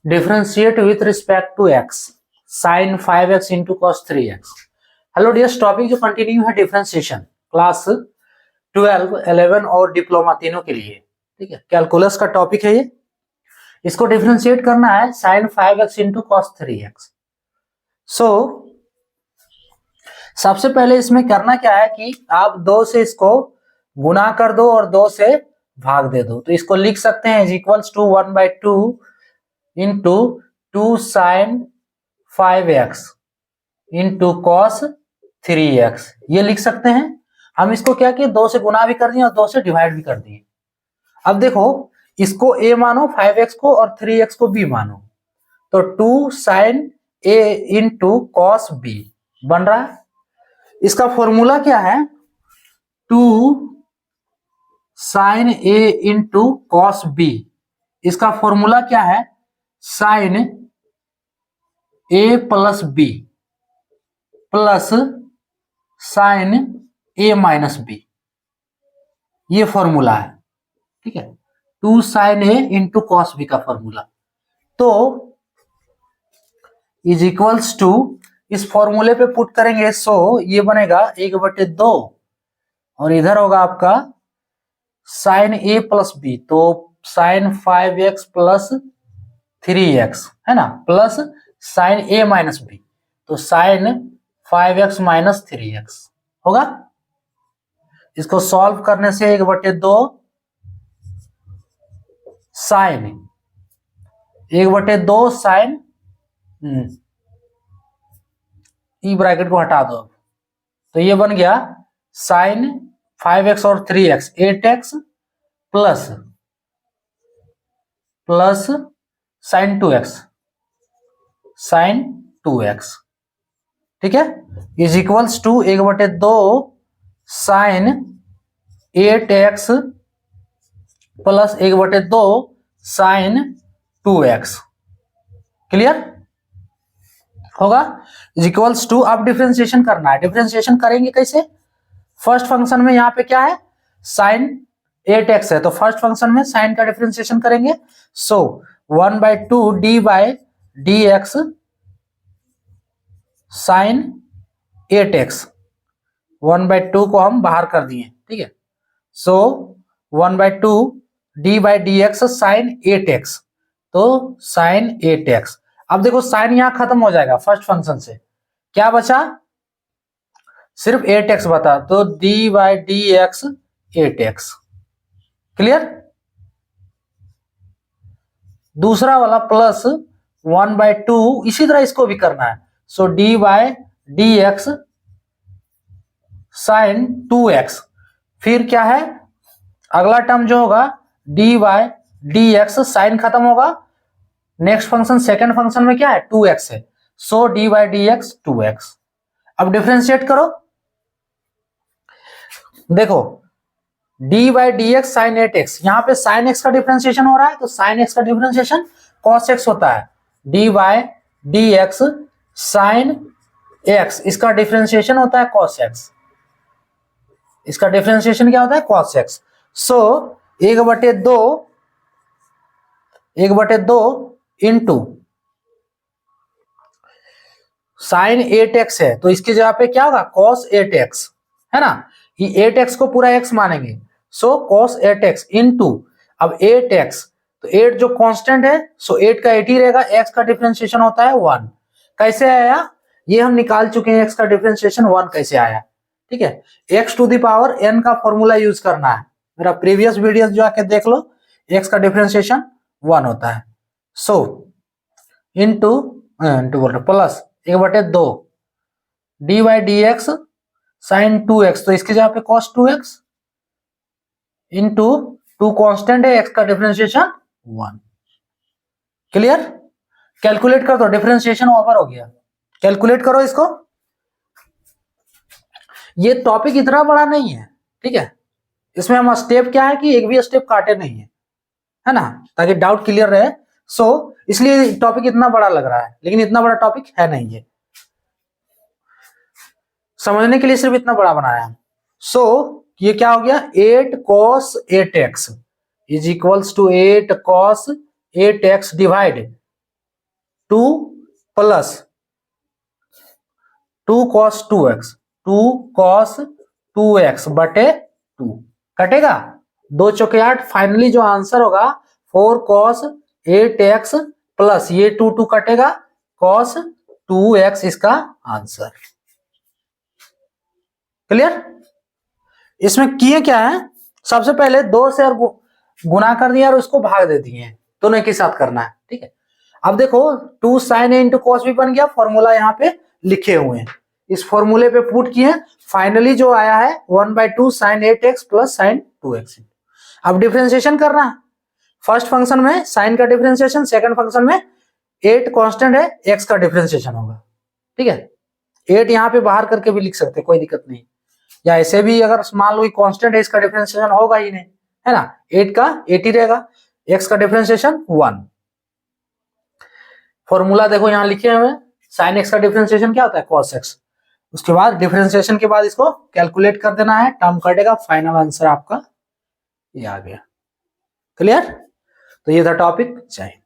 Differentiate with respect to x sin 5x into cos 3x। Hello dears, topic जो continue है differentiation class 12, 11 और diploma तीनों के लिए। ठीक है, कैलकुलस का टॉपिक है ये। इसको डिफरेंशिएट करना है sin 5x into cos 3x। सो सबसे पहले इसमें करना क्या है कि आप 2 से इसको गुना कर दो और 2 से भाग दे दो। तो इसको लिख सकते हैं is equals to 1/2 into 2 sin 5x into cos 3x, ये लिख सकते हैं। हम इसको क्या किए, 2 से गुना भी कर दिए और 2 से डिवाइड भी कर दिए। अब देखो, इसको a मानो 5x को और 3x को b मानो, तो 2 sin a into cos b बन रहा है। इसका फॉर्मूला क्या है, 2 sin a into cos b। इसका फॉर्मूला क्या है, sine a plus b plus sine a minus b, ये फॉर्मूला है। ठीक है, 2 sin a into cos b का फॉर्मूला। तो इज इक्वल्स टू, इस फॉर्मूले पे पुट करेंगे, सो ये बनेगा 1/2 और इधर होगा आपका साइन a प्लस b, तो साइन 5x प्लस 3x है ना, plus sine a minus b, तो साइन 5x माइनस 3x होगा। इसको सॉल्व करने से 1/2 साइन 1/2 साइन, ई ब्रैकेट को हटा दो, तो ये बन गया साइन 5x और 3x 8x plus plus sign 2x sign 2x। ठीक है, is equals to 1/2 sine 8x plus 1/2 sine 2x। Clear होगा, इज इक्वल्स टू। अब डिफरेंशिएशन करना है। डिफरेंशिएशन करेंगे कैसे, फर्स्ट फंक्शन में यहाँ पे क्या है, साइन 8x है, तो फर्स्ट फंक्शन में साइन का डिफरेंशिएशन करेंगे। So 1/2 d by D x sine 8x, 1/2 को हम बाहर कर दिए। ठीक है, so 1/2 d by D x sine 8x, तो साइन 8x। अब देखो साइन यहां खत्म हो जाएगा फर्स्ट फंक्शन से, क्या बचा, सिर्फ 8x बता, तो D by D x 8x। Clear, दूसरा वाला प्लस 1/2, इसी तरह इसको भी करना है। So D by D x sine 2x, फिर क्या है अगला टर्म जो होगा D by D x, sine खत्म होगा, नेक्स्ट फंक्शन सेकेंड फंक्शन में क्या है 2x है, so D by D X 2x। अब डिफरेंशिएट करो, देखो D by D x sine 8x, यहाँ पे साइन x का डिफरेंशिएशन हो रहा है, तो साइन x का डिफरेंशिएशन cos x होता है, d by D x sine x, इसका डिफरेंशिएशन होता है cos x, इसका डिफरेंशिएशन क्या होता है cos x। सो 1/2 इंटू साइन 8x है, तो इसकी जगह पे क्या होगा cos 8x है ना, ये 8x को पूरा x मानेंगे, सो cos 8x इंटू, अब 8x, तो 8 जो कांस्टेंट है, सो 8 का 8 ही रहेगा, x का डिफरेंशिएशन होता है 1। कैसे आया, ये हम निकाल चुके हैं, x का डिफरेंशिएशन 1 कैसे आया। ठीक है, x to the power n का फॉर्मूला यूज करना है, मेरा प्रीवियस वीडियो जो आके देख लो, x का डिफरेंशिएशन 1 होता है। सो इंटू बोल रहे plus 1/2 d by D x sine 2x, तो इसकी जगह पे cos 2x इंटू 2 कॉन्स्टेंट है, x का डिफरेंशिएशन 1। क्लियर, कैलकुलेट कर दो, डिफरेंशिएशन ओवर हो गया, कैलकुलेट करो इसको। ये टॉपिक इतना बड़ा नहीं है, ठीक है, इसमें हम स्टेप क्या है कि एक भी स्टेप काटे नहीं है ना, ताकि डाउट क्लियर रहे। सो इसलिए टॉपिक इतना बड़ा लग रहा है, लेकिन इतना बड़ा टॉपिक है नहीं, है समझने के लिए सिर्फ इतना बड़ा बनाया है। सो ये क्या हो गया, 8 cos 8x is equals to 8 cos 8x divide 2 plus 2 cos 2x, 2 cos 2x बटे 2 कटेगा, 2 चौके 8। फाइनली जो आंसर होगा 4 cos 8x प्लस ये 2 कटेगा, cos 2x इसका आंसर। क्लियर? इसमें किए क्या है, सबसे पहले 2 से और गुना कर दिया और उसको भाग दे दिए, दोनों के साथ करना है। ठीक है, अब देखो 2 sin a इंटू कॉस भी बन गया, फॉर्मूला यहाँ पे लिखे हुए हैं, इस फॉर्मूले पे पुट किए, फाइनली जो आया है 1/2 sin 8x plus sin 2x। अब डिफरेंशिएशन करना है, फर्स्ट फंक्शन में साइन का डिफरेंशिएशन, सेकंड फंक्शन में 8 कांस्टेंट है, x का डिफरेंशिएशन होगा। ठीक है, 8 यहाँ पे बाहर करके भी लिख सकते, कोई दिक्कत नहीं, या ऐसे भी अगर मान लो कांस्टेंट है, इसका डिफरेंशिएशन होगा ही नहीं, है ना, 8 का 8 ही रहेगा, x का डिफरेंशिएशन 1। फॉर्मूला देखो यहाँ लिखे हुए, sin x का डिफरेंशिएशन क्या होता है, cos x। उसके बाद डिफरेंशिएशन के बाद इसको कैलकुलेट कर देना है, टर्म कटेगा, फाइनल आंसर आपका ये आ गया। क्लियर? तो ये था टॉपिक। जय हिंद।